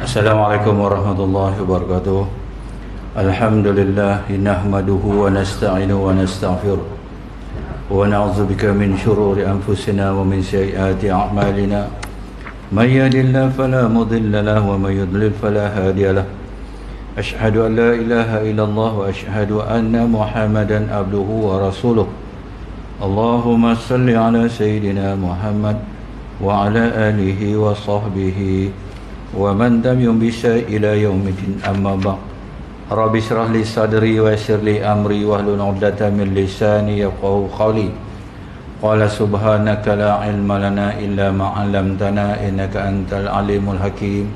Assalamualaikum warahmatullahi wabarakatuh. Alhamdulillah nahmaduhu wa nasta'inuhu wa nastaghfiruh wa na'udzubika min shururi anfusina wa min sayyiati a'malina. May yahdihillahu fala mudilla lahu wa may yudlil fala hadiya lahu. Asyhadu an la ilaha illallah wa asyhadu anna Muhammadan abduhu wa rasuluh. Allahumma salli ala sayyidina Muhammad wa ala alihi wa sahbihi wa man tabi'ahum bi ihsan ila yaumil amma ba'd. Rabbi shrah li sadri wa yassir li amri wahlul 'uqdatam min lisani yafqahu qawli. Qala subhanaka la ilma lana illa ma 'allamtana innaka antal alimul hakim.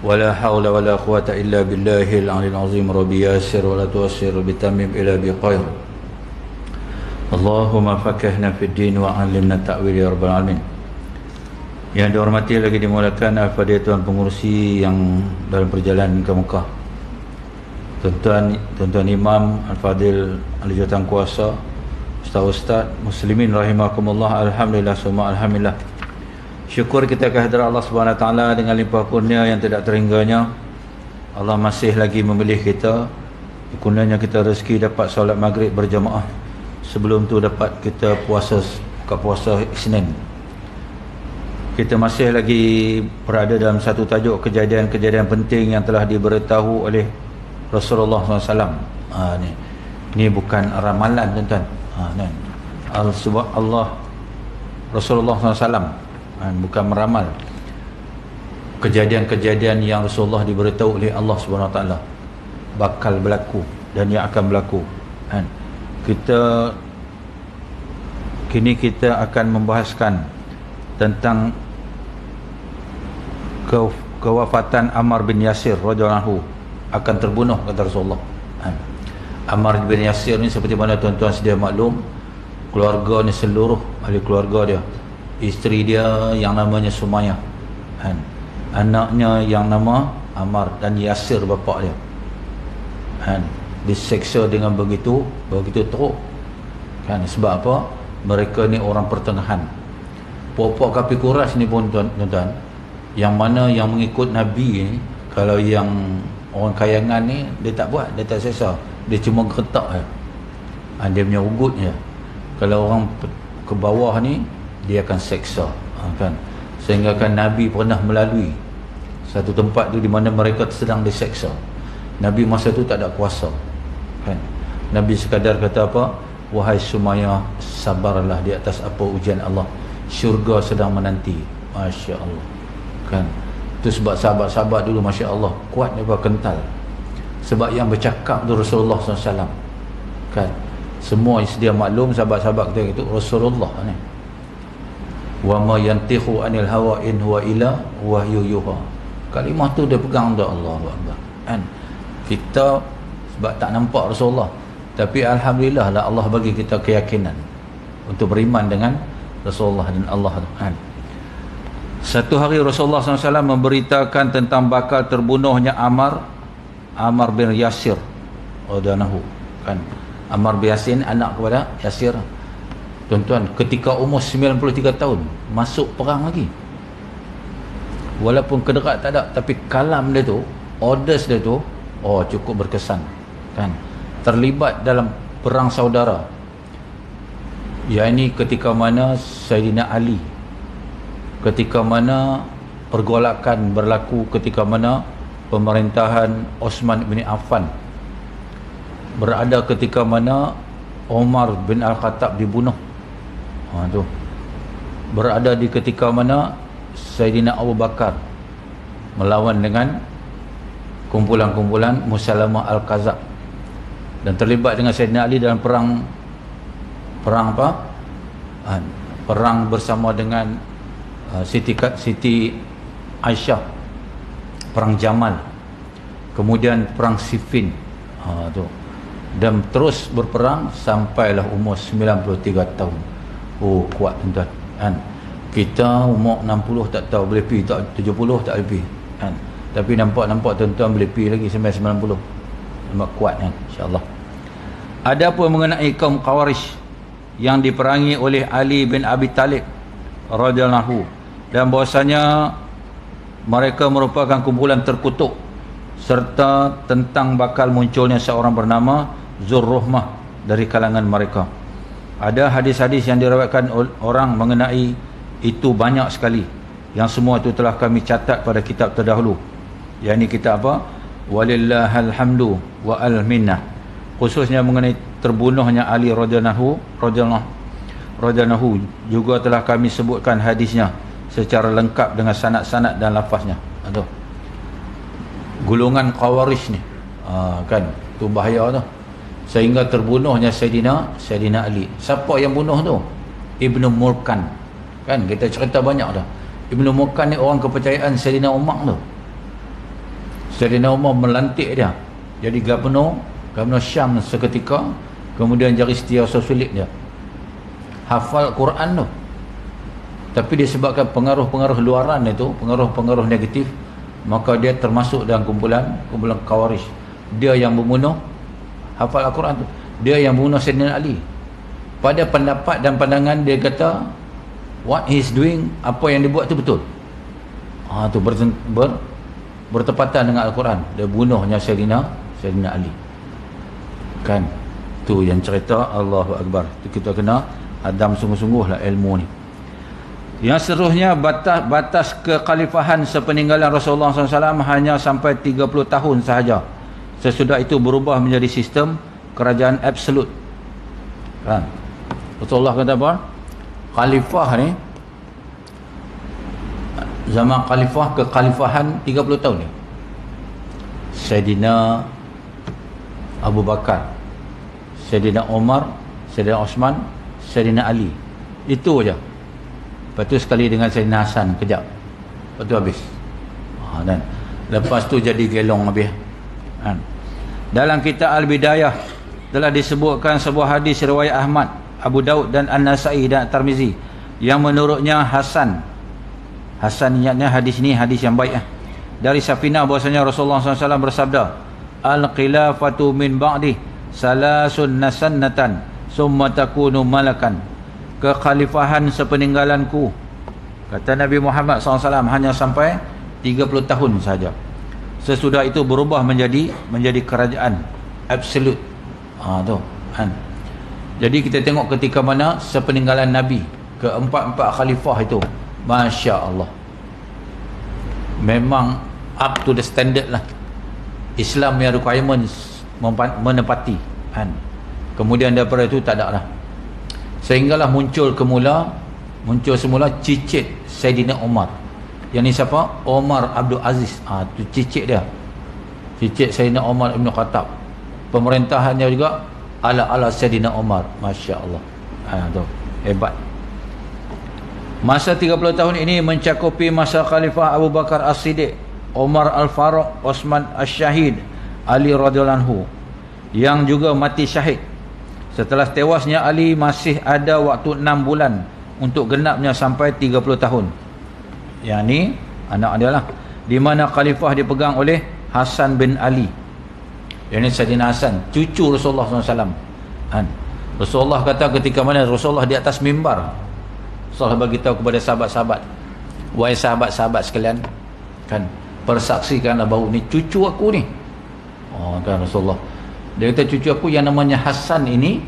Wala haula wala quwata illa billahil 'aliyyil 'azim. Rabbi yassir wa la tu'assir bitamim ila biqair. Allahumma fakihna fid din wa 'allimna ta'wil ya rabbal alamin. Yang dihormati lagi dimulakan Al-Fadhil Tuan Pengurusi yang dalam perjalanan ke Mekah, Tuan-tuan Imam Al-Fadhil Ahli Jawatan Kuasa, Ustaz-Ustaz Muslimin rahimakumullah. Alhamdulillah semua alhamdulillah. Syukur kita kehadirat Allah Subhanahu Wa Taala dengan limpah kurnia yang tidak terhingganya. Allah masih lagi memilih kita. Kurnianya kita rezeki dapat solat maghrib berjamaah. Sebelum tu dapat kita buka puasa Isnin. Kita masih lagi berada dalam satu tajuk kejadian-kejadian penting yang telah diberitahu oleh Rasulullah SAW. Ni bukan ramalan tuan-tuan. Allah Rasulullah SAW bukan meramal. Kejadian-kejadian yang Rasulullah diberitahu oleh Allah SWT bakal berlaku dan yang akan berlaku. Kini kita akan membahaskan tentang kewafatan Ammar bin Yasir radhiyallahu akan terbunuh, kata Rasulullah. Ammar bin Yasir ni seperti mana tuan-tuan sedia maklum, keluarga ni seluruh ahli keluarga dia, isteri dia yang namanya Sumayyah, anaknya yang nama Ammar dan Yasir bapa dia, diseksa dengan begitu teruk. Sebab apa? Mereka ni orang pertengahan. Puak-puak kafir Quraisy ni pun tuan-tuan, yang mana yang mengikut Nabi ni, kalau yang orang kayangan ni dia tak buat, dia tak seksa, dia cuma geretak je. Dia punya ugut je. Kalau orang ke bawah ni dia akan seksa, kan. Sehingga kan Nabi pernah melalui satu tempat tu di mana mereka sedang diseksa. Nabi masa tu tak ada kuasa, kan. Nabi sekadar kata apa? Wahai Sumayyah, sabarlah di atas apa ujian Allah, syurga sedang menanti. Masya Allah, kan. Itu sebab sahabat-sahabat dulu Masya Allah kuat daripada kental. Sebab yang bercakap tu Rasulullah SAW, kan. Semua sedia maklum sahabat-sahabat kita itu Rasulullah ni. Wa ma yantihu anil hawa in huwa illa wahyu yuha. Kalimah tu dia pegang dah, Allahu Akbar, kan. Kita sebab tak nampak Rasulullah, tapi alhamdulillah lah Allah bagi kita keyakinan untuk beriman dengan Rasulullah dan Allah, kan. Satu hari Rasulullah SAW memberitakan tentang bakal terbunuhnya Ammar bin Yasir radhiyallahu, kan. Ammar bin Yasir anak kepada Yasir, tuan-tuan, ketika umur 93 tahun masuk perang lagi. Walaupun kederat tak ada, tapi kalam dia tu, orders dia tu, cukup berkesan, kan. Terlibat dalam perang saudara, yakni ketika mana Sayyidina Ali, ketika mana pergolakan berlaku, ketika mana pemerintahan Osman bin Affan berada, ketika mana Umar bin Al-Khattab dibunuh, tu berada di ketika mana Sayyidina Abu Bakar melawan dengan kumpulan-kumpulan Musalamah Al-Kazab, dan terlibat dengan Sayyidina Ali dalam perang apa? Perang bersama dengan Siti Aisyah, perang Jamal, kemudian perang Siffin, tu, dan terus berperang sampailah umur 93 tahun. Kuat tuan-tuan, kan. Kita umur 60 tak tahu boleh pergi tak, 70 tak boleh pergi, kan. Tapi nampak tuan-tuan boleh pergi lagi sampai 90. Nampak kuat, kan, insya-Allah. Adapun mengenai kaum Khawarij yang diperangi oleh Ali bin Abi Talib radhiyallahu, dan bahwasanya mereka merupakan kumpulan terkutuk, serta tentang bakal munculnya seorang bernama Zurruhmah dari kalangan mereka. Ada hadis-hadis yang diriwayatkan orang mengenai itu banyak sekali, yang semua itu telah kami catat pada kitab terdahulu, yakni kitab apa? Walillahal hamdu wa al minnah, khususnya mengenai terbunuhnya Ali radhiyallahu juga telah kami sebutkan hadisnya secara lengkap dengan sanad-sanad dan lafaznya. Aduh, golongan Khawarij ni kan tu bahaya tu, sehingga terbunuhnya Sayyidina Ali. Siapa yang bunuh tu? Ibnu Murkan, kan kita cerita banyak dah. Ibnu Murkan ni orang kepercayaan Sayyidina Umar tu. Sayyidina Umar melantik dia jadi gubernur Syam seketika, kemudian jadi setiausaha sulit dia, hafal Quran tu. Tapi disebabkan pengaruh-pengaruh luaran itu, pengaruh-pengaruh negatif, maka dia termasuk dalam kumpulan Khawarij. Dia yang membunuh, hafal Al-Quran tu, dia yang membunuh Sayyidina Ali. Pada pendapat dan pandangan dia kata what he's doing, apa yang dia buat tu betul. Tu bertepatan dengan Al-Quran. Dia bunuhnya Sayyidina Ali. Kan tu yang cerita. Allahu Akbar. Kita kena hadam sungguh-sungguh lah ilmu ni. Yang seterusnya, batas kekhalifahan sepeninggalan Rasulullah SAW hanya sampai 30 tahun sahaja. Sesudah itu berubah menjadi sistem kerajaan absolut. Kan? Rasulullah kata apa? Khalifah ni, zaman khalifah, kekhalifahan 30 tahun ni. Sayyidina Abu Bakar, Sayyidina Umar, Sayyidina Osman, Sayyidina Ali. Itu aja. Lepas tu sekali dengan Sayyidina Hasan kejap. Lepas tu habis. Dan lepas tu jadi gelong habis. Dalam kitab Al-Bidayah telah disebutkan sebuah hadis riwayat Ahmad, Abu Daud dan An-Nasai dan Tirmizi yang menurutnya Hasan ingatnya hadis ni hadis yang baik dari Safinah bahwasanya Rasulullah SAW bersabda, Al-khilafatu min ba'di salasun nasannatan summa takunu malakan. Kekhalifahan sepeninggalanku, kata Nabi Muhammad SAW, hanya sampai 30 tahun saja. Sesudah itu berubah menjadi kerajaan absolut. Tu kan. Jadi kita tengok ketika mana sepeninggalan Nabi, keempat-empat khalifah itu, Masya Allah, memang up to the standard lah. Islam yang requirements menepati kan. Kemudian daripada itu tak ada lah, sehinggalah muncul semula cicit Sayyidina Umar. Yang ni siapa? Umar Abdul Aziz. Tu cicit dia, cicit Sayyidina Umar Ibn Khattab. Pemerintahannya juga ala Sayyidina Umar. Masya Allah. Tu hebat. Masa 30 tahun ini mencakupi masa Khalifah Abu Bakar As-Siddiq, Umar Al-Faruq, Osman Al-Syahid, Ali radhiyallahu anhu yang juga mati syahid. Setelah tewasnya Ali masih ada waktu 6 bulan untuk genapnya sampai 30 tahun. Yang ni anak dia lah, di mana khalifah dipegang oleh Hasan bin Ali. Yang ni Sayyidina Hasan, cucu Rasulullah SAW. Rasulullah kata ketika mana Rasulullah di atas mimbar, Rasulullah bagi tahu kepada sahabat-sahabat, wahai sahabat-sahabat sekalian, kan, persaksikanlah bahawa ni cucu aku ni. Kan Rasulullah, dia kata cucu aku yang namanya Hasan ini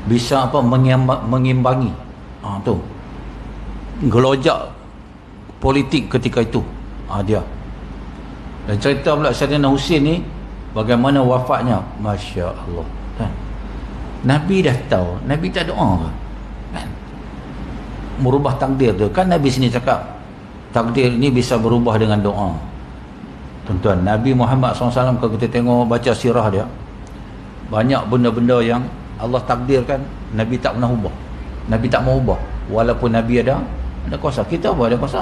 bisa apa mengimbangi tu gelojak politik ketika itu. Dia dan cerita pula Sayyidina Husain ni bagaimana wafatnya. Masya Allah kan? Nabi dah tahu, Nabi tak doa kan? Merubah takdir tu kan, Nabi sini cakap takdir ni bisa berubah dengan doa. Tuan-tuan, Nabi Muhammad SAW, kalau kita tengok baca sirah dia, banyak benda-benda yang Allah takdirkan Nabi tak pernah ubah, Nabi tak mau ubah, walaupun Nabi ada kuasa. Kita apa ada kuasa?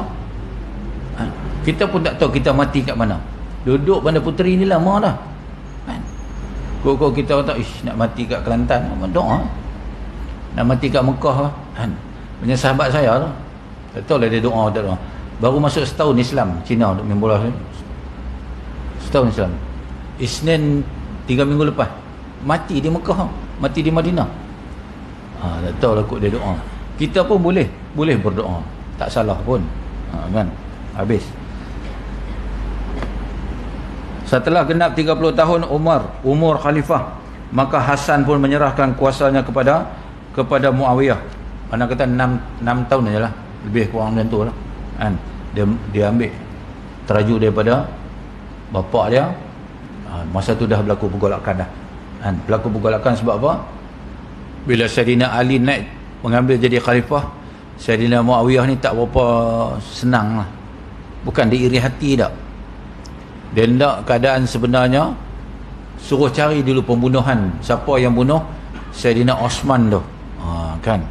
Kita pun tak tahu kita mati kat mana. Duduk Bandar Puteri ni lama dah kan? Kok kita tak nak mati kat Kelantan, doa. Nak mati kat Mekah kan? Punya sahabat saya tu, tak tahu lah dia doa tak doa. Baru masuk setahun Islam Cina untuk main bola. Setahun Islam, Isnin 3 minggu lepas mati di Mekah, mati di Madinah. Tak tahu lah kok dia doa. Kita pun boleh berdoa, tak salah pun kan. habis. Setelah genap 30 tahun umur khalifah, maka Hasan pun menyerahkan kuasanya kepada Muawiyah. Mana kata 6 tahun sajalah, lebih kurang macam tu lah kan. Dia ambil teraju daripada bapa dia. Masa tu dah berlaku pergolakan dah kan. Berlaku pergolakan sebab apa? Bila Sayyidina Ali naik mengambil jadi khalifah, Sayyidina Muawiyah ni tak berapa senang lah. Bukan dia iri hati tak. Dia nak keadaan sebenarnya suruh cari dulu pembunuhan. Siapa yang bunuh Sayyidina Osman tu kan.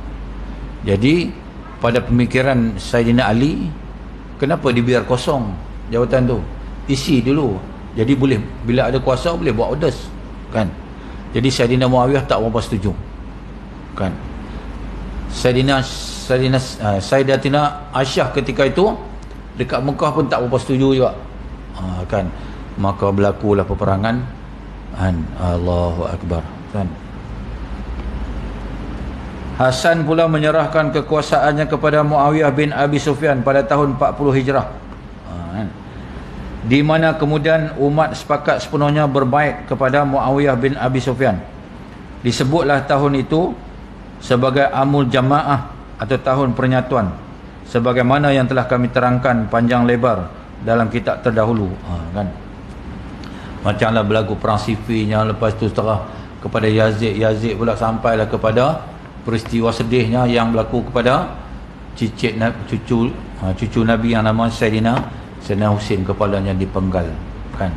Jadi pada pemikiran Sayyidina Ali, kenapa dibiar kosong jawatan tu, isi dulu. Jadi boleh, bila ada kuasa boleh buat orders kan. Jadi Sayyidina Muawiyah tak berapa setuju kan. Sayyidatina Aisyah ketika itu dekat Mekah pun tak berapa setuju juga kan. Maka berlakulah peperangan kan. Allahu Akbar kan. Hasan pula menyerahkan kekuasaannya kepada Muawiyah bin Abi Sufyan pada tahun 40 Hijrah kan. Di mana kemudian umat sepakat sepenuhnya berbaik kepada Muawiyah bin Abi Sufyan. Disebutlah tahun itu sebagai Amul Jamaah atau tahun penyatuan, sebagaimana yang telah kami terangkan panjang lebar dalam kitab terdahulu kan. Macamlah berlaku perang Siffin, lepas tu setelah kepada Yazid pula sampailah kepada peristiwa sedihnya yang berlaku kepada cucu Nabi yang nama Sayyidina Husin, kepalanya dipenggal kan.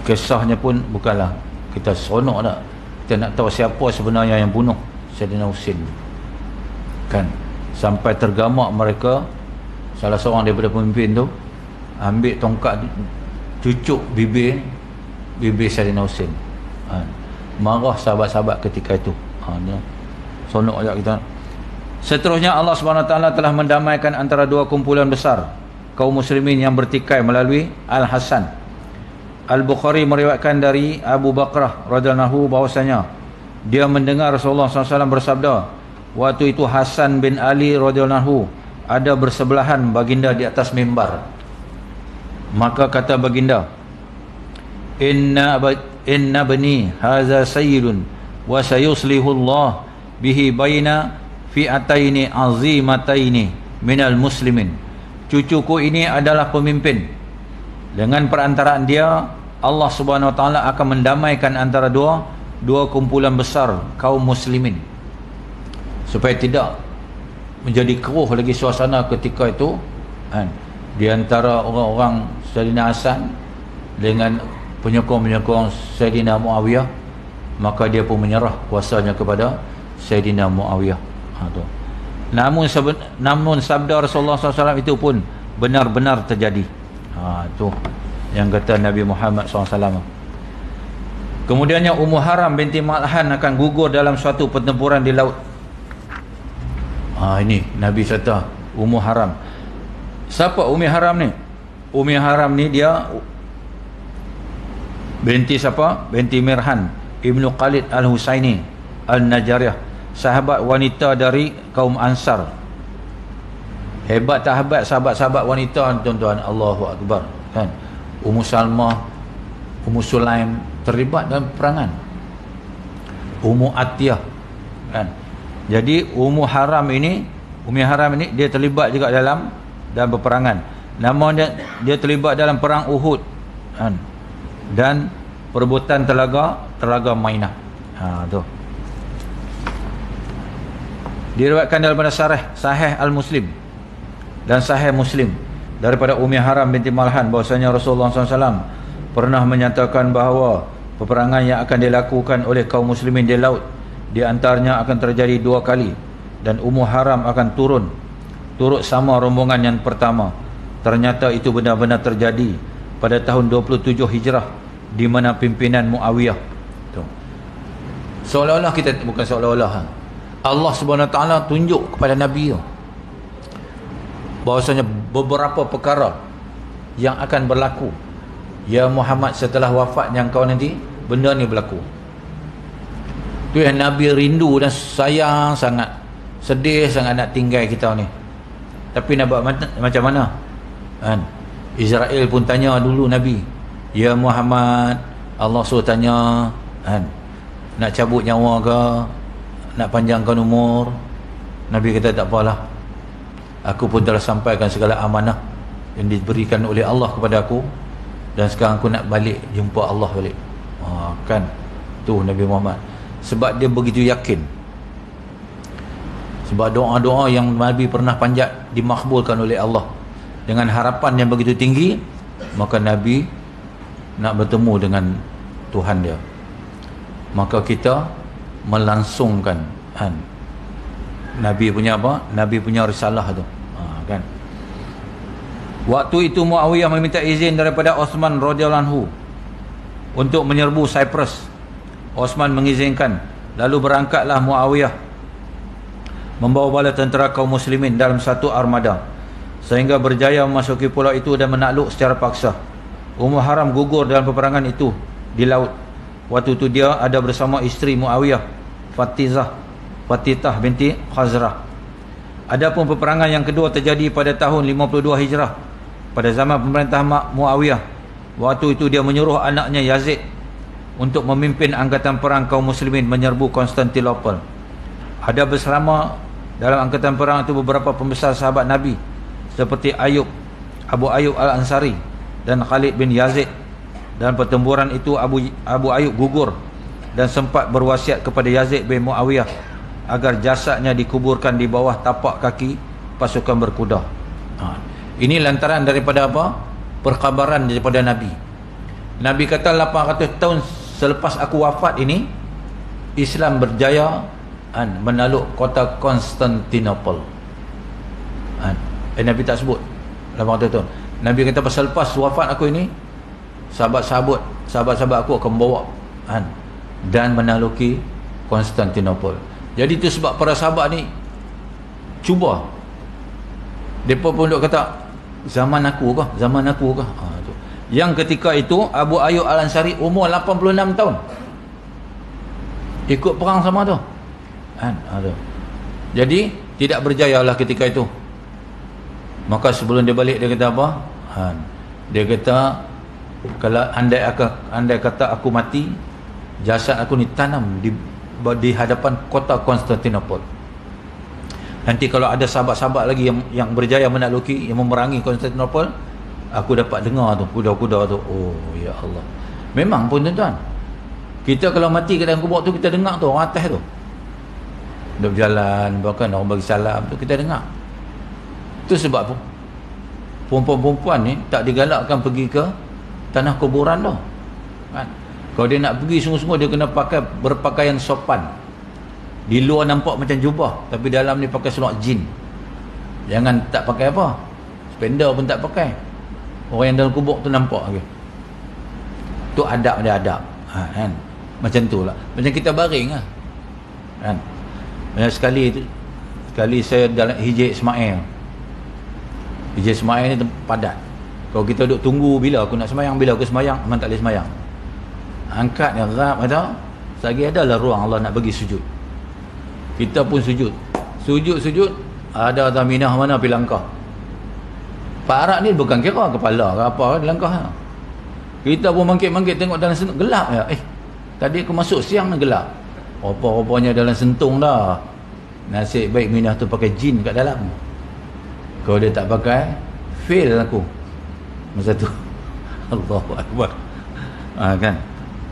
Kisahnya pun bukanlah kita seronok tak, kita nak tahu siapa sebenarnya yang bunuh Sayyidina Husin kan. Sampai tergamak mereka, salah seorang daripada pemimpin tu ambil tongkat cucuk bibir Sayyidina Husin kan. Marah sahabat-sahabat ketika itu sonok ajak kita. Seterusnya Allah SWT telah mendamaikan antara dua kumpulan besar kaum muslimin yang bertikai melalui Al-Hasan. Al-Bukhari meriwayatkan dari Abu Bakrah radhiyallahu bahwasanya dia mendengar Rasulullah SAW bersabda, waktu itu Hasan bin Ali radhiyallahu ada bersebelahan baginda di atas mimbar. Maka kata baginda, inna bani haza sayyidun wa sayuslihu Allah bihi baina fi'ataini azimataini minal muslimin. Cucuku ini adalah pemimpin, dengan perantaraan dia Allah Subhanahu wa taala akan mendamaikan antara dua kumpulan besar kaum muslimin, supaya tidak menjadi keruh lagi suasana ketika itu kan, di antara orang-orang Sayyidina Hasan dengan penyokong-penyokong Sayyidina Muawiyah. Maka dia pun menyerah kuasanya kepada Sayyidina Muawiyah. Namun sabda Rasulullah SAW itu pun benar-benar terjadi. Itu yang kata Nabi Muhammad SAW. Kemudiannya Ummu Haram binti Malhan akan gugur dalam suatu pertempuran di laut. Ini Nabi kata Ummu Haram. Siapa Ummi Haram ni? Ummi Haram ni dia binti siapa? Binti Mirhan Ibnu Khalid Al-Husaini Al-Najariyah, sahabat wanita dari kaum Ansar. Hebat tak hebat sahabat-sahabat wanita tuan-tuan? Allahu Akbar kan. Ummu Salmah, Ummu Sulaim terlibat dalam peperangan. Ummu Atiyah kan. Jadi Ummi Haram ini dia terlibat juga dalam peperangan. Namun dia terlibat dalam perang Uhud kan. Dan perebutan telaga Mainah. Tu diriwayatkan daripada Sahih Al-Muslim dan Sahih Muslim daripada Ummi Haram binti Malhan bahwasanya Rasulullah SAW pernah menyatakan bahawa peperangan yang akan dilakukan oleh kaum muslimin di laut di antaranya akan terjadi 2 kali, dan Ummu Haram akan turut sama rombongan yang pertama. Ternyata itu benar-benar terjadi pada tahun 27 Hijrah, di mana pimpinan Muawiyah tu. Seolah-olah kita, bukan seolah-olah, Allah Subhanahu Wa Taala tunjuk kepada Nabi tu bahwasanya beberapa perkara yang akan berlaku, ya Muhammad, setelah wafatnya kau nanti benda ni berlaku. Tu yang Nabi rindu dan sayang sangat, sedih sangat nak tinggal kita ni. Tapi nak buat macam mana? kan. Israel pun tanya dulu Nabi, ya Muhammad, Allah suruh tanya kan, nak cabut nyawa ke, nak panjangkan umur? Nabi kata tak apalah, aku pun telah sampaikan segala amanah yang diberikan oleh Allah kepada aku, dan sekarang aku nak balik jumpa Allah balik. Kan tu Nabi Muhammad, sebab dia begitu yakin, sebab doa-doa yang Nabi pernah panjat dimakbulkan oleh Allah dengan harapan yang begitu tinggi, maka Nabi nak bertemu dengan Tuhan dia. Maka kita melangsungkan kan Nabi punya apa? Nabi punya risalah tu. Kan. Waktu itu Muawiyah meminta izin daripada Osman radhiyallahu anhu untuk menyerbu Cyprus. Osman mengizinkan. Lalu berangkatlah Muawiyah membawa bala tentera kaum muslimin dalam satu armada, sehingga berjaya memasuki pulau itu dan menakluk secara paksa. Ummu Haram gugur dalam peperangan itu di laut. Waktu itu dia ada bersama isteri Muawiyah, Fatitah binti Khazrah. Adapun peperangan yang kedua terjadi pada tahun 52 Hijrah, pada zaman pemerintah Muawiyah. Waktu itu dia menyuruh anaknya Yazid untuk memimpin angkatan perang kaum muslimin menyerbu Konstantinopel. Ada bersama dalam angkatan perang itu beberapa pembesar sahabat Nabi seperti Abu Ayyub Al-Ansari dan Khalid bin Yazid. Dan pertempuran itu Abu Ayyub gugur dan sempat berwasiat kepada Yazid bin Muawiyah agar jasadnya dikuburkan di bawah tapak kaki pasukan berkuda. Ini lantaran daripada apa? Perkabaran daripada Nabi. Nabi kata 800 tahun selepas aku wafat ini, Islam berjaya menakluk kota Konstantinopel. Nabi tak sebut 800 tahun. Nabi kata pasal lepas wafat aku ini, sahabat-sahabat aku akan bawa dan menakluki Konstantinopel. Jadi itu sebab para sahabat ni cuba. Mereka pun duk kata zaman aku kah? Tu. Yang ketika itu Abu Ayyub Al-Ansari umur 86 tahun. Ikut perang sama tu. Jadi tidak berjayalah ketika itu. Maka sebelum dia balik dia kata apa? Dia kata, kalau andai kata aku mati, jasad aku ni tanam di hadapan kota Konstantinopel. Nanti kalau ada sahabat-sahabat lagi yang berjaya menakluki, yang memerangi Konstantinopel, aku dapat dengar tu kuda-kuda tu. Oh ya Allah. Memang pun tuan-tuan, kita kalau mati kat dalam kubur tu, kita dengar tu orang atas tu dia berjalan, bahkan orang bagi salam tu kita dengar. Itu sebab apa perempuan-perempuan ni tak digalakkan pergi ke tanah kuburan tu kan. Kalau dia nak pergi sungguh-sungguh, dia kena berpakaian sopan. Di luar nampak macam jubah, tapi dalam ni pakai seluar jin. Jangan tak pakai apa, spender pun tak pakai. Orang yang dalam kubur tu nampak okay. Tu adab dia adab kan. Macam tu lah, macam kita baring lah kan. Sekali saya dalam Hijaz Ismail ni padat. Kalau kita duduk tunggu bila aku nak semayang, bila aku semayang, memang tak boleh semayang. Angkat yang rap kata, selagi adalah ruang Allah nak bagi sujud, kita pun sujud. Ada Minah mana pergi langkah. Pak Arab ni bukan kira kepala ke apa kan langkah. Kita pun mangkit-mangkit tengok dalam sentung gelap ya. Tadi aku masuk siang ni gelap. Rupa-rupanya dalam sentung dah. Nasib baik Minah tu pakai jin kat dalam. Kalau dia tak pakai, fail aku masa tu. Allahu Akbar. Kan.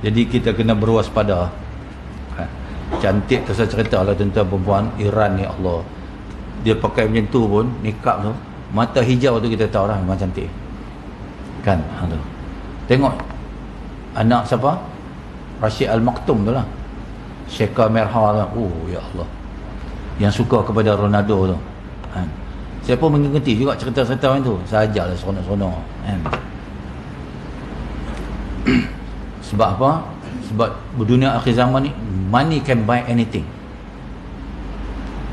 Jadi kita kena berwaspada. Cantik tu saya cerita lah tentang perempuan Iran ni, Allah. Dia pakai macam tu pun, nikab tu, mata hijau tu kita tahu lah memang cantik. Kan? Tengok anak siapa? Rashid Al-Maktoum tu lah. Syekha Merha tu. Oh ya Allah. Yang suka kepada Ronaldo tu. Kan? Saya pun mengikuti juga cerita-cerita macam tu. Sajalah seronok-seronok. Kan? Sebab apa? Sebab berdunia akhir zaman ni, money can buy anything.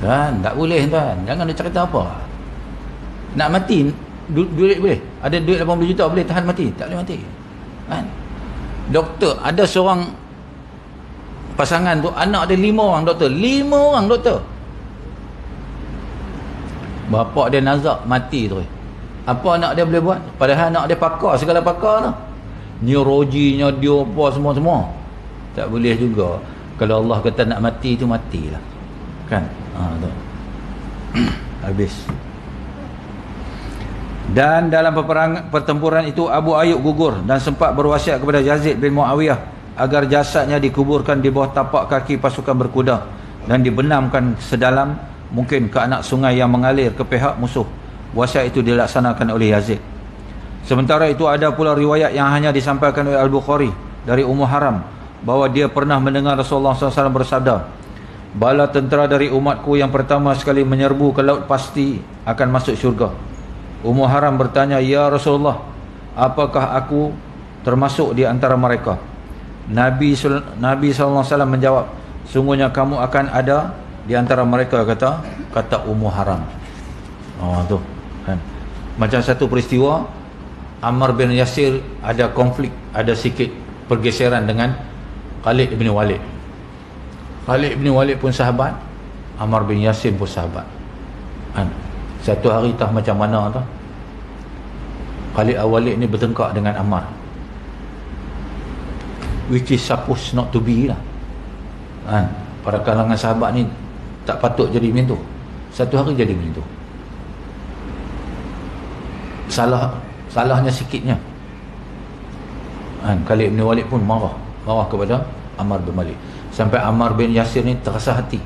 Kan? Tak boleh tuan. Jangan dia cerita apa. Nak mati, duit boleh. Ada duit 80 juta boleh tahan mati? Tak boleh mati. Kan? Doktor, ada seorang pasangan tu, anak dia 5 orang doktor. 5 orang doktor. Bapak dia nazak mati tu. Apa anak dia boleh buat? Padahal anak dia pakar, segala pakar lah. Neurologinya dia apa semua-semua. Tak boleh juga. Kalau Allah kata nak mati tu matilah. Kan? Tu. Habis. Dan dalam pertempuran itu Abu Ayyub gugur dan sempat berwasiat kepada Yazid bin Muawiyah agar jasadnya dikuburkan di bawah tapak kaki pasukan berkuda dan dibenamkan sedalam mungkin ke anak sungai yang mengalir ke pihak musuh. Wasiat itu dilaksanakan oleh Yazid. Sementara itu ada pula riwayat yang hanya disampaikan oleh Al-Bukhari dari Ummu Haram bahawa dia pernah mendengar Rasulullah SAW bersabda, bala tentera dari umatku yang pertama sekali menyerbu ke laut pasti akan masuk syurga. Ummu Haram bertanya, ya Rasulullah, apakah aku termasuk di antara mereka? Nabi SAW menjawab, sungguhnya kamu akan ada di antara mereka, kata Ummu Haram. Tu kan. Macam satu peristiwa, Ammar bin Yasir ada konflik, ada sikit pergeseran dengan Khalid bin Walid. Khalid bin Walid pun sahabat, Ammar bin Yasir pun sahabat kan. Satu hari tah macam mana tu, Khalid Walid ni bertengkar dengan Ammar, which is supposed not to be lah kan. Pada kalangan sahabat ni tak patut jadi macam tu. Satu hari jadi macam tu. Salahnya sikitnya kan. Khalid bin Walid pun marah kepada Ammar bin Malik, sampai Ammar bin Yasir ni terasa hati.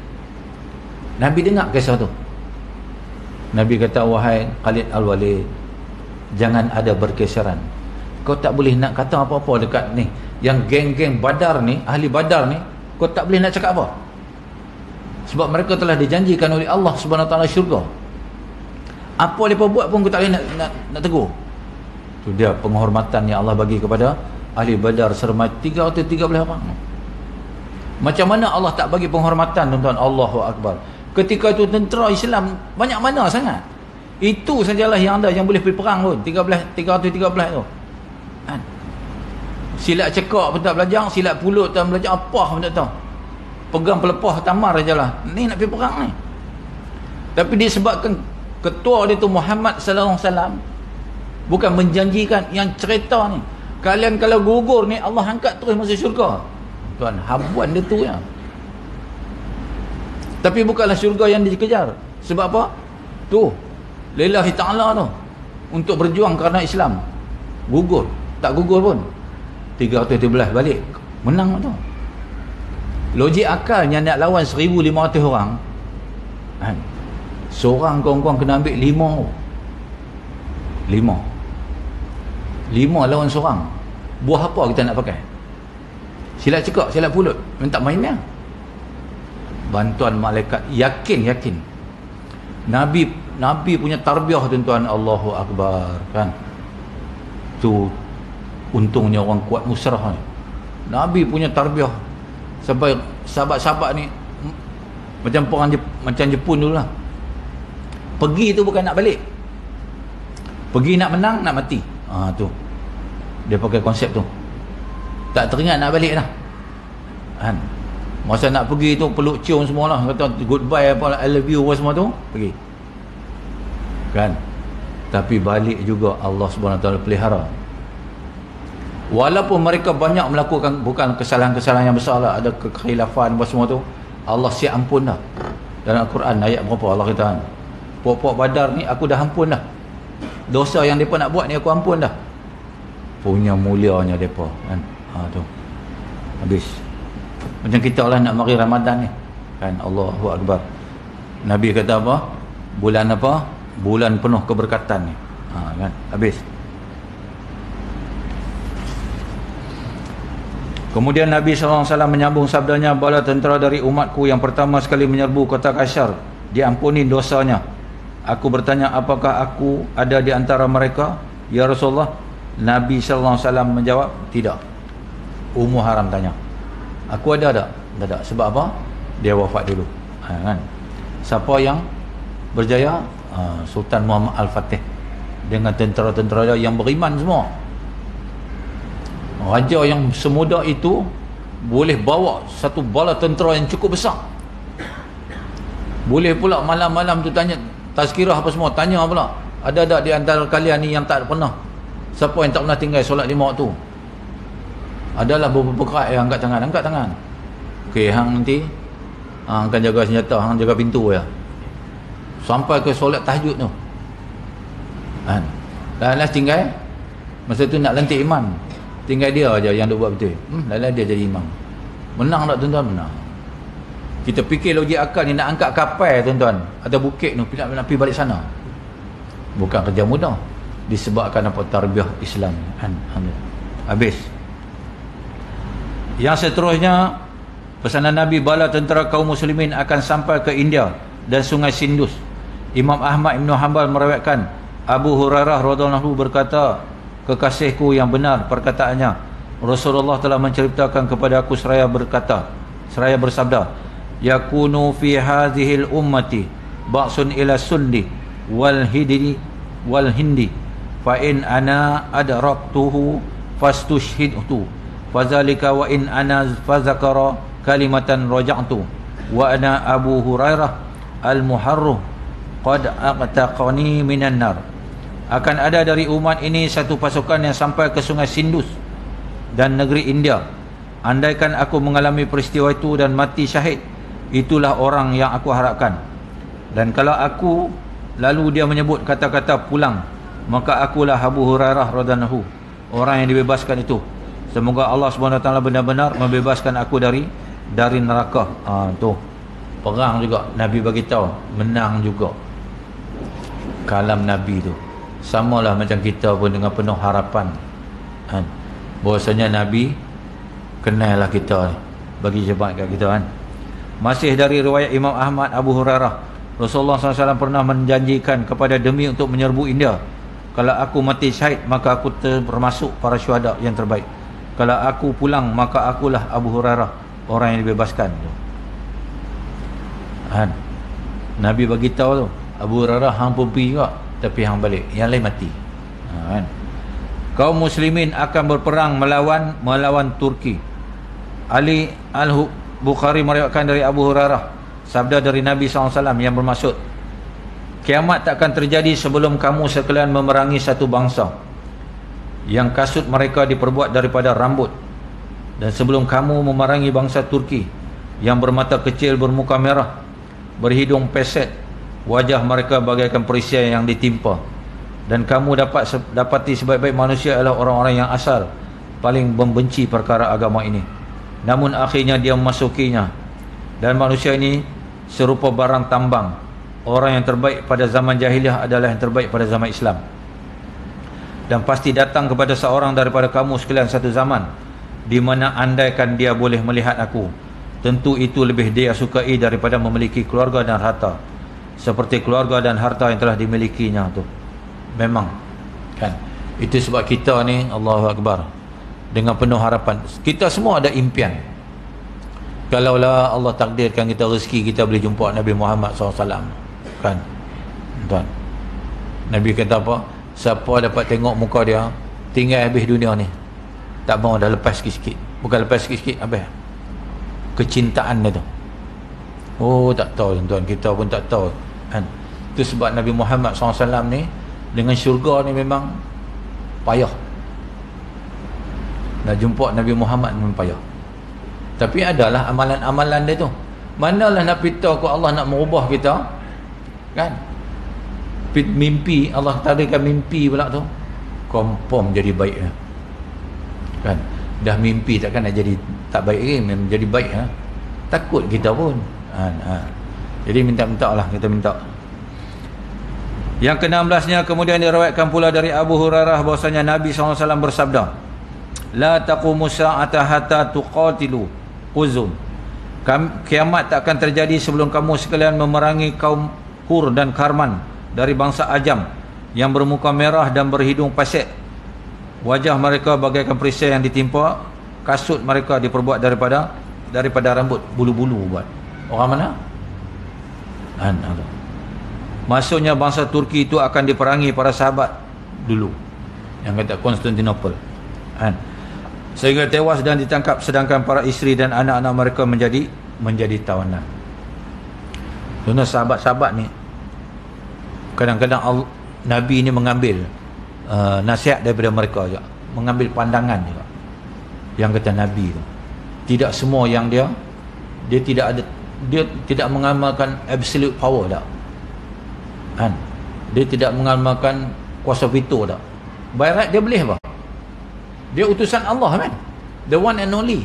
Nabi dengar kisah tu. Nabi kata, wahai Khalid al-Walid, jangan ada berkeseran. Kau tak boleh nak kata apa-apa dekat ni, yang geng-geng Badar ni, ahli Badar ni, kau tak boleh nak cakap apa. Sebab mereka telah dijanjikan oleh Allah Subhanahu Wa Taala syurga. Apa mereka buat pun kau tak boleh nak tegur. Tu dia penghormatan yang Allah bagi kepada ahli Badar sermai 313 orang. Macam mana Allah tak bagi penghormatan, tuan-tuan? Allahu Akbar. Ketika itu tentera Islam banyak mana sangat. Itu sajalah yang ada yang boleh pergi perang pun, 313 tu kan. Silat cekak pun tak belajar, silat pulut tak belajar, apa pun tak tahu. Pegang pelepah tamar sajalah. Ni nak pergi perang ni. Tapi disebabkan ketua dia tu Muhammad sallallahu alaihi wasallam bukan menjanjikan, yang cerita ni, kalian kalau gugur ni Allah angkat terus masuk syurga. Tuan, habuan dia tu ya. Tapi bukanlah syurga yang dikejar. Sebab apa? Tu, lillahi ta'ala tu, untuk berjuang kerana Islam. Gugur, tak gugur pun, 313 balik, menang tu. Logik akalnya nak lawan 1,500 orang kan? Seorang kawan-kawan kena ambil 5 lawan seorang. Buah apa kita nak pakai? Silat cekak, silat pulut, minta mainnya. Bantuan malaikat, yakin Nabi punya tarbiyah, tuan-tuan. Allahu Akbar kan. Tu untungnya orang kuat musrah ni. Nabi punya tarbiyah sampai sahabat-sahabat ni macam perang macam Jepun dulu lah. Pergi tu bukan nak balik, pergi nak menang, nak mati. Tu dia pakai konsep tu. Tak teringat nak balik dah kan. Masa nak pergi tu peluk cium semualah, kata goodbye apa, I love you apa semua tu, pergi kan. Tapi balik juga Allah Subhanahu Wa Taala pelihara. Walaupun mereka banyak melakukan bukan kesalahan-kesalahan yang besar lah, ada kekhilafan apa semua tu, Allah siap ampun dah. Dalam Al-Quran ayat berapa Allah kata, puak-puak Badar ni aku dah ampun dah. Dosa yang mereka nak buat ni aku ampun dah. Punya mulianya mereka kan. Tu habis. Macam kita lah nak mari Ramadan ni kan. Allahu Akbar. Nabi kata apa? Bulan apa? Bulan penuh keberkatan ni kan. Habis. Kemudian Nabi SAW menyambung sabdanya, bala tentera dari umatku yang pertama sekali menyerbu kota Qaisar diampuni dosanya. Aku bertanya, apakah aku ada di antara mereka, ya Rasulullah? Nabi SAW menjawab, tidak. Ummu Haram tanya, aku ada tak? Tak. Sebab apa? Dia wafat dulu kan. Siapa yang berjaya? Sultan Muhammad Al-Fatih dengan tentera-tentera yang beriman semua. Raja yang semudah itu boleh bawa satu bala tentera yang cukup besar. Boleh pula malam-malam tu tanya tazkirah apa semua, tanya pula Ada tak di antara kalian ni yang tak pernah? Siapa yang tak pernah tinggal solat 5 waktu? Adalah beberapa kerat yang angkat tangan. Angkat tangan. Okey, hang nanti hang akan jaga senjata, hang jaga pintu ya. Sampai ke solat tahajud tu. Kan? Dan tinggal masa tu nak lantik imam. Tinggal dia aja yang duk buat betul. Lalu dia jadi imam. Menang tak tuan-tuan? Menang. Kita fikir logik akal ni nak angkat kapal tuan-tuan atau bukit tu nak pergi balik sana. Bukan kerja mudah. Disebabkan apa? Tarbiyah Islam. Habis. Yang seterusnya, pesanan Nabi bala tentera kaum muslimin akan sampai ke India dan Sungai Sindus. Imam Ahmad Ibn Hanbal meriwayatkan Abu Hurairah radhiyallahu anhu berkata, kekasihku yang benar perkataannya, Rasulullah telah menceritakan kepada aku seraya bersabda, yakunu fi hadhil ummati ba'sun ila sundi wal hindi fa in ana adraktuhu fastushhidtu fazalika wa in ana fazakara kalimatan raja'tu wa ana Abu Hurairah al-muharruh qad aqtaqani minan nar. Akan ada dari umat ini satu pasukan yang sampai ke Sungai Sindus dan negeri India. Andaikan aku mengalami peristiwa itu dan mati syahid, itulah orang yang aku harapkan. Dan kalau aku lalu dia menyebut kata-kata pulang, maka akulah Abu Hurairah radhiyallahu anhu, orang yang dibebaskan itu. Semoga Allah SWT benar-benar membebaskan aku dari neraka. Tu perang juga Nabi bagi tahu, menang juga. Kalam Nabi tu samalah macam kita pun dengan penuh harapan kan, bahwasanya Nabi kenallah kita, bagi jemaat kat kita kan. Masih dari riwayat Imam Ahmad Abu Hurairah, Rasulullah SAW pernah menjanjikan kepada demi untuk menyerbu India, kalau aku mati syahid maka aku termasuk para syuhada yang terbaik. Kalau aku pulang maka akulah Abu Hurairah, orang yang dibebaskan kan. Nabi bagi tahu tu, Abu Hurairah hang pun pergi juga, tapi hang balik, yang lain mati kan. Kaum muslimin akan berperang melawan Turki. Ali Al-Bukhari meriwayatkan dari Abu Hurairah, sabda dari Nabi SAW yang bermaksud, kiamat takkan terjadi sebelum kamu sekalian memerangi satu bangsa yang kasut mereka diperbuat daripada rambut, dan sebelum kamu memerangi bangsa Turki yang bermata kecil, bermuka merah, berhidung peset, wajah mereka bagaikan perisai yang ditimpa, dan kamu dapati sebaik-baik manusia adalah orang-orang yang asal paling membenci perkara agama ini, namun akhirnya dia memasukinya, dan manusia ini serupa barang tambang. Orang yang terbaik pada zaman jahiliah adalah yang terbaik pada zaman Islam, dan pasti datang kepada seorang daripada kamu sekalian satu zaman di mana andaikan dia boleh melihat aku, tentu itu lebih dia sukai daripada memiliki keluarga dan harta seperti keluarga dan harta yang telah dimilikinya tu. Memang kan, itu sebab kita ni, Allahu Akbar, dengan penuh harapan. Kita semua ada impian, kalaulah Allah takdirkan kita rezeki, kita boleh jumpa Nabi Muhammad SAW kan tuan. Nabi kata apa? Siapa dapat tengok muka dia, tinggal habis dunia ni, tak mau dah lepas sikit-sikit. Bukan lepas sikit-sikit, habis kecintaan dia tu. Oh, tak tahu tuan-tuan, kita pun tak tahu kan. Itu sebab Nabi Muhammad SAW ni dengan syurga ni memang payah. Nak jumpa Nabi Muhammad memang payah. Tapi adalah amalan-amalan dia tu. Manalah nak pita ku Allah nak merubah kita kan. Mimpi, Allah takdirkan mimpi pula tu, confirm jadi baik kan. Dah mimpi takkan nak jadi tak baik lagi, memang jadi baik takut kita pun jadi minta-minta lah, kita minta. Yang ke-16-nya kemudian diriwayatkan pula dari Abu Hurairah bahwasanya Nabi SAW bersabda, la taqumu sa'ata hatta tuqatilu Quzum. Kiamat tak akan terjadi sebelum kamu sekalian memerangi kaum Hur dan Karman dari bangsa Ajam yang bermuka merah dan berhidung pasek, wajah mereka bagaikan perisai yang ditimpa, kasut mereka diperbuat daripada rambut bulu-bulu. Buat orang mana? Maksudnya bangsa Turki itu akan diperangi para sahabat dulu yang kata Konstantinopel sehingga tewas dan ditangkap, sedangkan para isteri dan anak-anak mereka menjadi tawanan. Sahabat-sahabat ni kadang-kadang Nabi ini mengambil nasihat daripada mereka juga, mengambil pandangan juga yang kata Nabi tu. Tidak semua yang dia tidak ada, dia tidak mengamalkan absolute power tak kan, dia tidak mengamalkan kuasa veto tak. By right dia boleh apa, dia utusan Allah kan, the one and only.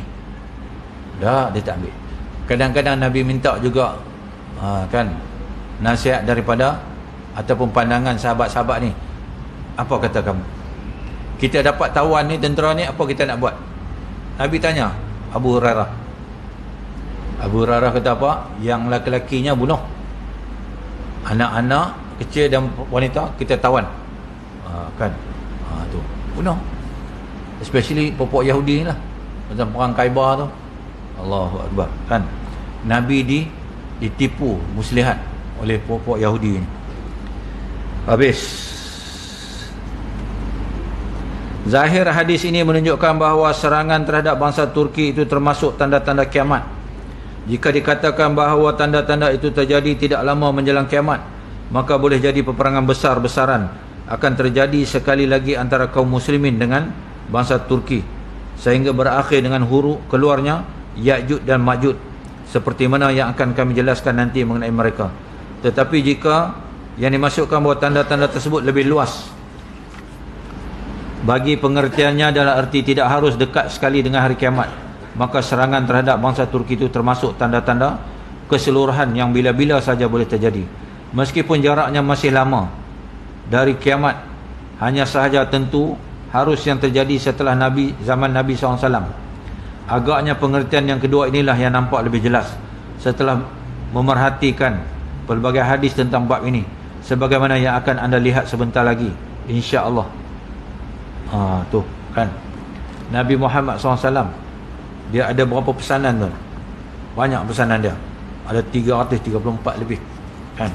Dah, dia tak ambil. Kadang-kadang Nabi minta juga kan nasihat daripada ataupun pandangan sahabat-sahabat ni. Apa kata kamu, kita dapat tawan ni, tentera ni, apa kita nak buat? Nabi tanya Abu Hurairah. Abu Hurairah kata apa? Yang laki-lakinya bunuh, anak-anak kecil dan wanita kita tawan, kan, tu bunuh. Especially popok Yahudi ni lah, macam perang Khaybar tu. Allahu Akbar kan. Nabi ditipu muslihat oleh popok Yahudi ni. Habis. Zahir hadis ini menunjukkan bahawa serangan terhadap bangsa Turki itu termasuk tanda-tanda kiamat. Jika dikatakan bahawa tanda-tanda itu terjadi tidak lama menjelang kiamat, maka boleh jadi peperangan besar-besaran akan terjadi sekali lagi antara kaum muslimin dengan bangsa Turki, sehingga berakhir dengan huru keluarnya Ya'juj dan Ma'juj, seperti mana yang akan kami jelaskan nanti mengenai mereka. Tetapi jika yang dimasukkan bahawa tanda-tanda tersebut lebih luas, bagi pengertiannya adalah arti tidak harus dekat sekali dengan hari kiamat, maka serangan terhadap bangsa Turki itu termasuk tanda-tanda keseluruhan yang bila-bila saja boleh terjadi. Meskipun jaraknya masih lama dari kiamat, hanya sahaja tentu harus yang terjadi setelah zaman Nabi SAW. Agaknya pengertian yang kedua inilah yang nampak lebih jelas setelah memerhatikan pelbagai hadis tentang bab ini, sebagaimana yang akan anda lihat sebentar lagi, insya-Allah. Tu kan, Nabi Muhammad SAW, dia ada berapa pesanan tu? Banyak pesanan dia, ada 334 lebih kan.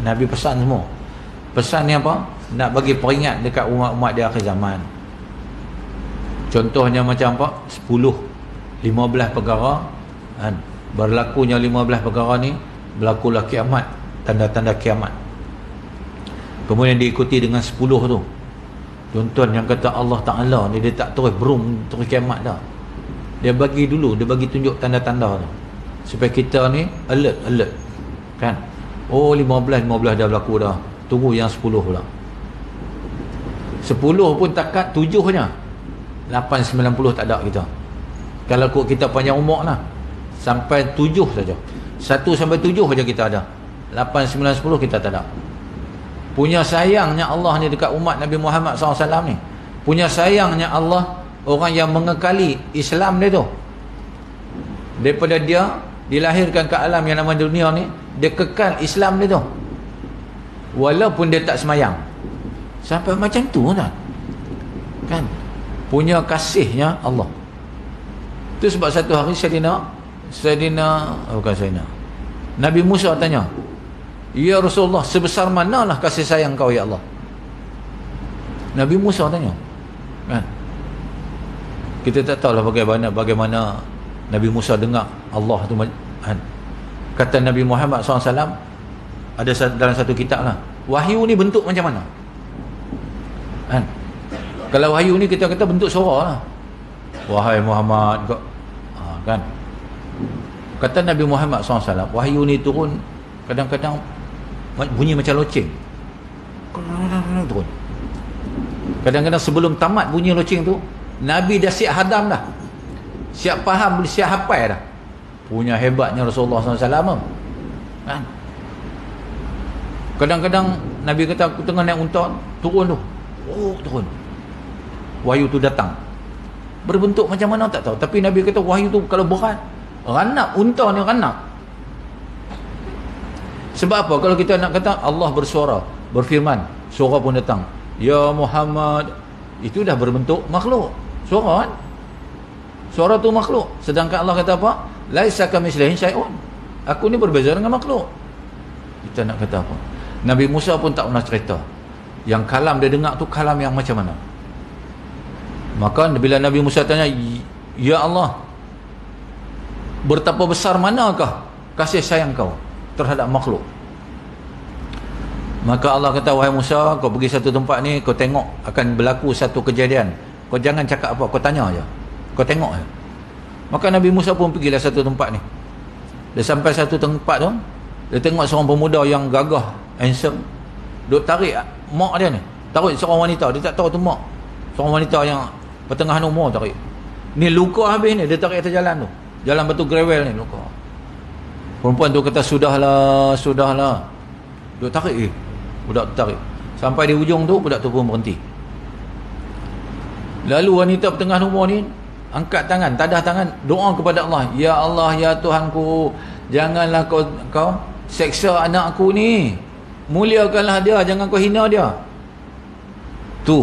Nabi pesan semua. Pesan ni apa? Nak bagi peringat dekat umat-umat di akhir zaman. Contohnya macam apa? 15 perkara kan? Berlakunya 15 perkara ni, berlakulah kiamat, tanda-tanda kiamat. Kemudian diikuti dengan 10 tu. Tuan-tuan yang kata Allah Ta'ala ni, dia tak terus terus kiamat dah. Dia bagi dulu, dia bagi tunjuk tanda-tanda tu, supaya kita ni alert kan. Oh, 15 dah berlaku dah, tunggu yang 10 pula. 10 pun takat 7 nya, 8, 90 tak ada kita. Kalau kita panjang umur lah, sampai 7 saja, 1 sampai 7 saja kita ada. 8, 9, 10 kita tak ada. Punya sayangnya Allah ni dekat umat Nabi Muhammad SAW ni, punya sayangnya Allah, orang yang mengekali Islam dia tu, daripada dia dilahirkan ke alam yang nama dunia ni, dia kekal Islam dia tu, walaupun dia tak semayang. Sampai macam tu kan, punya kasihnya Allah. Itu sebab satu hari Nabi Musa tanya, ya Rasulullah, sebesar manalah kasih sayang kau ya Allah? Nabi Musa tanya kan. Kita tak tahulah bagaimana Nabi Musa dengar Allah tu kan. Kata Nabi Muhammad SAW, ada dalam satu kitab lah, wahyu ni bentuk macam mana kan. Kalau wahyu ni kita kata bentuk suara lah, wahai Muhammad kan. Kata Nabi Muhammad SAW, wahyu ni turun kadang-kadang bunyi macam loceng, turun. Kadang-kadang sebelum tamat bunyi loceng tu, Nabi dah siap hadam dah, siap faham, siap hafal dah. Punya hebatnya Rasulullah SAW kan. Kadang-kadang Nabi kata, aku tengah naik unta, turun tu, turun, wahyu tu datang. Berbentuk macam mana tak tahu, tapi Nabi kata wahyu tu kalau berat, ranak, unta ni ranak. Sebab apa? Kalau kita nak kata Allah bersuara, berfirman, suara pun datang, ya Muhammad, itu dah berbentuk makhluk, suara kan, suara tu makhluk. Sedangkan Allah kata apa? Laisa kamitslihi syai'un, aku ni berbeza dengan makhluk. Kita nak kata apa? Nabi Musa pun tak pernah cerita yang kalam dia dengar tu kalam yang macam mana. Maka bila Nabi Musa tanya, ya Allah, betapa besar manakah kasih sayang kau terhadap makhluk? Maka Allah kata, wahai Musa, kau pergi satu tempat ni, kau tengok akan berlaku satu kejadian. Kau jangan cakap apa, kau tanya aja. Kau tengok aja. Maka Nabi Musa pun pergilah satu tempat ni. Dia sampai satu tempat tu, dia tengok seorang pemuda yang gagah, handsome, duk tarik mak dia ni. Tarik seorang wanita, dia tak tahu tu mak. Seorang wanita yang pertengahan umur tarik. Ni luka habis ni, dia tarik atas jalan tu. Jalan batu gravel ni, luka. Perempuan tu kata, sudahlah. Duk tarik budak tu tarik. Sampai di ujung tu, budak tu pun berhenti. Lalu wanita pertengahan umur ni angkat tangan, tadah tangan, doa kepada Allah. Ya Allah, ya Tuhanku, janganlah kau seksa anak aku ni. Muliakanlah dia, jangan kau hina dia. Tu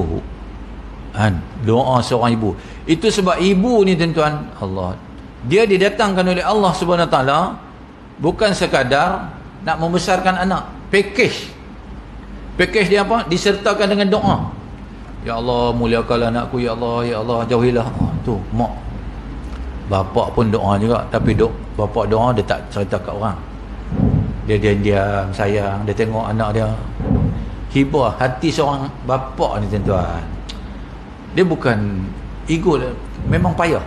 doa seorang ibu. Itu sebab ibu ni tuan-tuan, Allah, dia didatangkan oleh Allah Subhanahu Wa Taala bukan sekadar nak membesarkan anak. Package dia apa? Disertakan dengan doa. Ya Allah, muliakanlah anakku, ya Allah, jauhilah. Tu mak. Bapak pun doa juga, tapi bapak doa dia tak cerita kat orang. Dia diam sayang, dia tengok anak dia. Hibah hati seorang bapak ni tuan-tuan. Dia bukan ego, memang payah.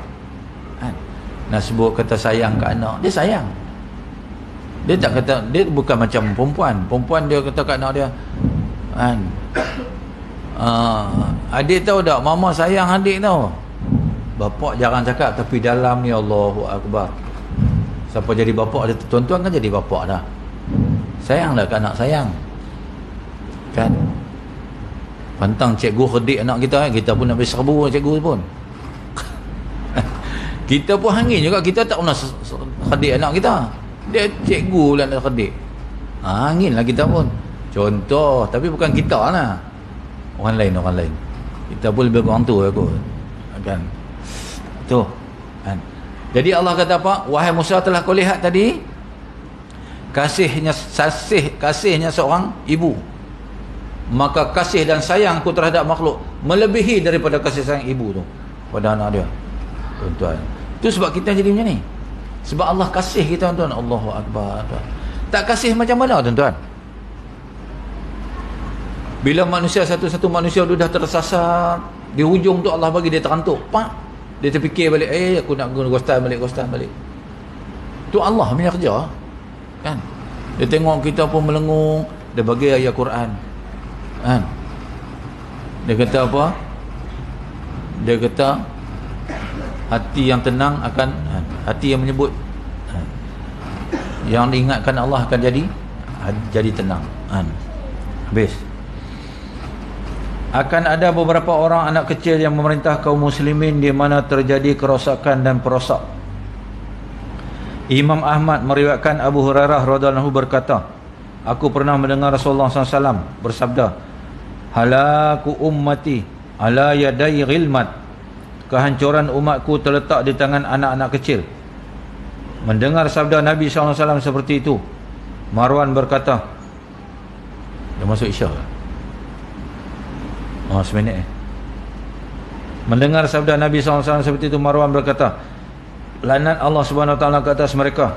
Nak sebut kata sayang kat anak, dia sayang. Dia tak kata, dia bukan macam perempuan dia kata kat anak dia, adik tahu tak, mama sayang adik tahu. Bapak jarang cakap, tapi dalam ni Allahu Akbar. Siapa jadi bapak dia, tuan-tuan kan jadi bapak dah. Sayanglah kat anak, sayang kan. Pantang cikgu kedik anak kita pun nak beri serbu cikgu pun. Kita pun hangin juga, kita tak pernah kedik anak kita. Dia cikgu pula nak kedik. Hangin lah kita pun. Contoh, tapi bukan kita lah. Orang lain. Kita pun lebih kurang tu kot. Kan? Tu. Kan? Jadi Allah kata apa? Wahai Musa, telah kau lihat tadi kasihnya seorang ibu. Maka kasih dan sayangku terhadap makhluk melebihi daripada kasih sayang ibu tu pada anak dia. Tuan-tuan. Tu sebab kita jadi macam ni. Sebab Allah kasih kita, tuan-tuan. Allahu Akbar. Tuan. Tak kasih macam mana, tuan-tuan? Bila satu manusia dah tersasar di hujung tu, Allah bagi dia terantuk, pak, dia terfikir balik, aku nak guna ghostan balik. Tu Allah punya kerja kan. Dia tengok kita pun melengung, dia bagi ayat Quran kan. Dia kata apa? Dia kata hati yang tenang akan hati yang menyebut yang diingatkan Allah akan jadi tenang. Habis. Akan ada beberapa orang anak kecil yang memerintah kaum muslimin di mana terjadi kerosakan dan perosak. Imam Ahmad meriwayatkan Abu Hurairah radhiyallahu anhu berkata, aku pernah mendengar Rasulullah SAW bersabda, halaku ummati ala yadai ghilmat, kehancuran umatku terletak di tangan anak-anak kecil. Mendengar sabda Nabi SAW seperti itu, Marwan berkata, dah masuk Isya ke? Seminit Mendengar sabda Nabi SAW seperti itu, Marwan berkata, laknat Allah Subhanahu Wa Taala ke atas mereka.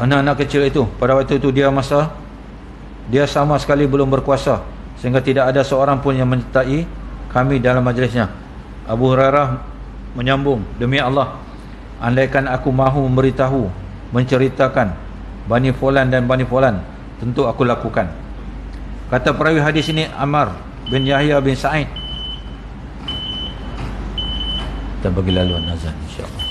Anak-anak kecil itu, pada waktu itu dia sama sekali belum berkuasa, sehingga tidak ada seorang pun yang menyertai kami dalam majlisnya. Abu Hurairah menyambung, demi Allah, andaikan aku mahu memberitahu, menceritakan Bani Fulan dan Bani Fulan, tentu aku lakukan. Kata perawi hadis ini Ammar bin Yahya bin Sa'id. Kita bagi laluan azan insya-Allah.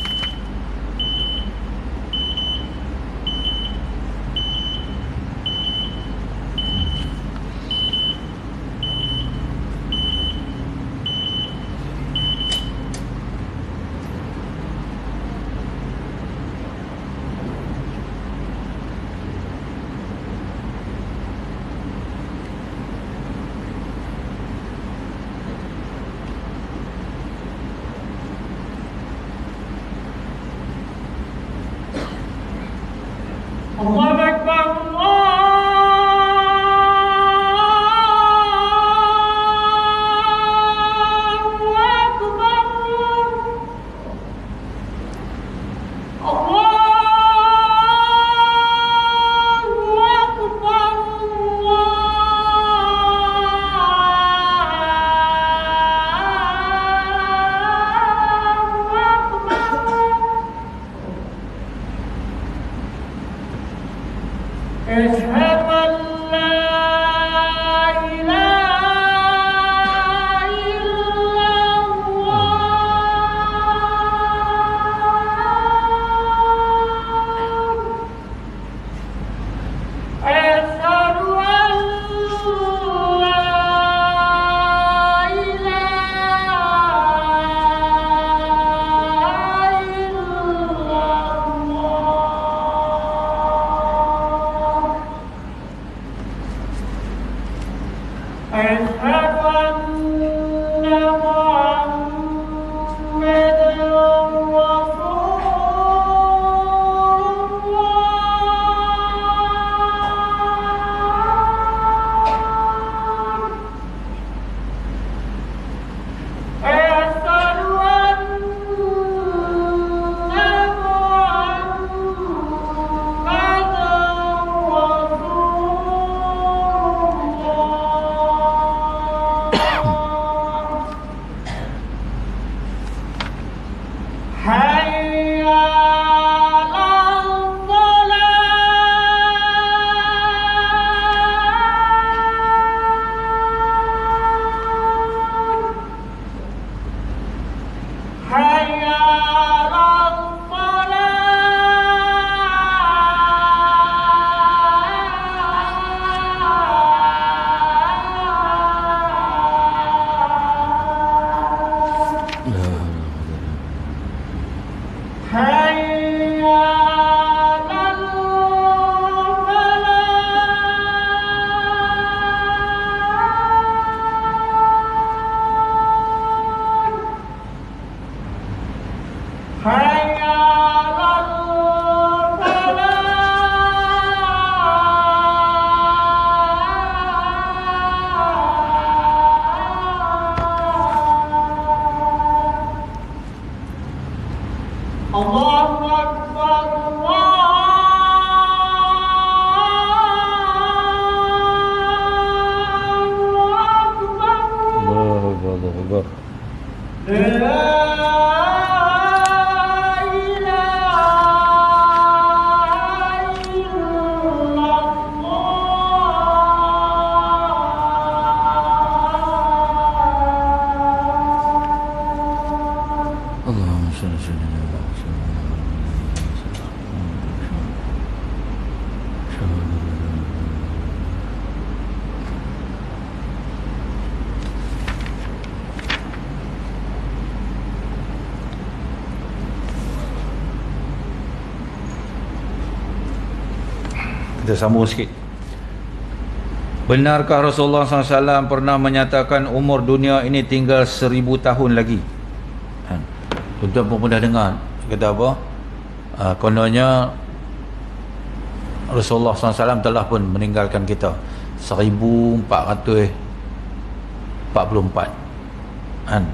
Kita sambung sikit. Benarkah Rasulullah SAW pernah menyatakan umur dunia ini tinggal 1000 tahun lagi? Tuan-tuan pun pernah dengar kata apa? Kononnya Rasulullah SAW telah pun meninggalkan kita 1444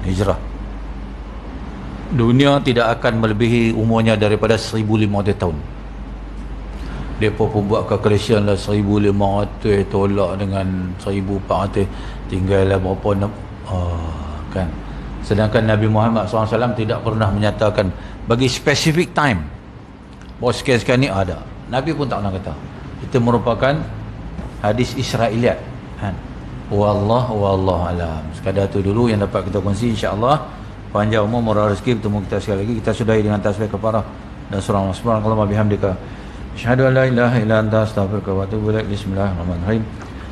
hijrah. Dunia tidak akan melebihi umurnya daripada 1500 tahun. Mereka pun buat calculation lah 1500 tolak dengan 1400, tinggallah berapa kan. Sedangkan Nabi Muhammad SAW tidak pernah menyatakan bagi specific time bahawa sekian-sekian ni ada. Nabi pun tak pernah kata. Itu merupakan hadis Israiliyat kan. Wallahu alam. Sekadar tu dulu yang dapat kita kongsi, insya-Allah. Panjang umur, murah rezeki, bertemu kita sekali lagi. Kita sudahi dengan tasbih kafarah dan surah subhanallah bihamdika asyhadu an la ilaha illa anta astaghfiruka wa atubu ilaik. Bismillahirrahmanirrahim.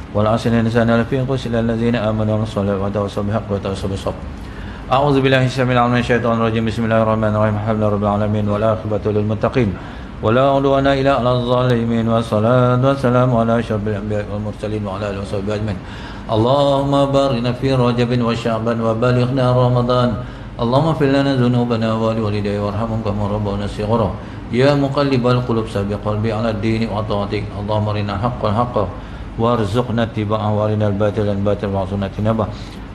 Wal 'asri inna lafi khusr lil ladzina amanu wa sallu wa tawassaw bil haqqi wa tawassaw bis sabr. A'udzu billahi syaitanir rajim. Bismillahirrahmanirrahim. Alhamdulillahirabbil alamin wal aqibatu lil muttaqin. Wala udwana illa 'alal zalimin. Wassalatu wassalamu ala asyrafil anbiya'i wal mursalin wa ala alihi washabbihi ajmain. Allahumma barik fi Rajabin wa Sya'ban wa balighna Ramadan. Allahumma fil lana dhunubana wa liwalidayya warhamhum kama rabbawna shighara. Ya muqallibal qulub sabi qalbi ala ad-dini wa ta'atik. Allahumma arina haqqal haqqa warzuqna ittiba'ahu wa arinal batilan batilan warzuqna tinabah.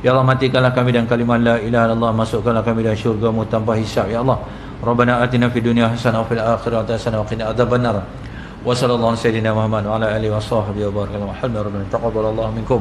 Ya Allah, matikanlah kami dan kalimat la ilaha illallah, masukkanlah kami dalam syurga-Mu tanpa hisab ya Allah. Rabbana atina fid dunya hasanah wa fil akhirati hasanah wa qina adzabannar. Wa sallallahu alaihi wa sallam Muhammad wa ala alihi wa sahbihi wa baraka. Alhamdulillah, taqabbalallahu minkum.